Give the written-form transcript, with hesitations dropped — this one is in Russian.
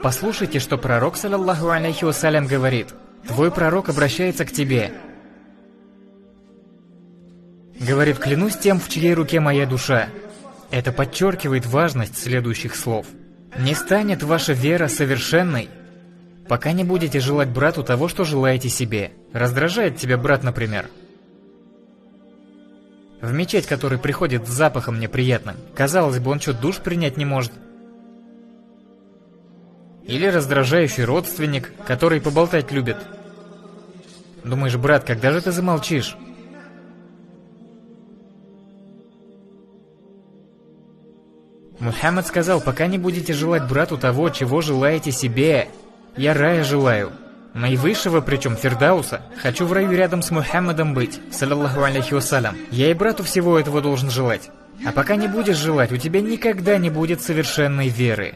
Послушайте, что пророк, саллаллаху алейхи вассалям, говорит. Твой пророк обращается к тебе. Говорит: клянусь тем, в чьей руке моя душа. Это подчеркивает важность следующих слов. Не станет ваша вера совершенной, пока не будете желать брату того, что желаете себе. Раздражает тебя брат, например. В мечеть, который приходит с запахом неприятным. Казалось бы, он что, душ принять не может? Или раздражающий родственник, который поболтать любит. Думаешь: брат, когда же ты замолчишь? Мухаммад сказал: пока не будете желать брату того, чего желаете себе, я рая желаю. Наивысшего, причем Фирдауса. Хочу в раю рядом с Мухаммадом быть, саллаллаху алейхи вассалям. Я и брату всего этого должен желать. А пока не будешь желать, у тебя никогда не будет совершенной веры.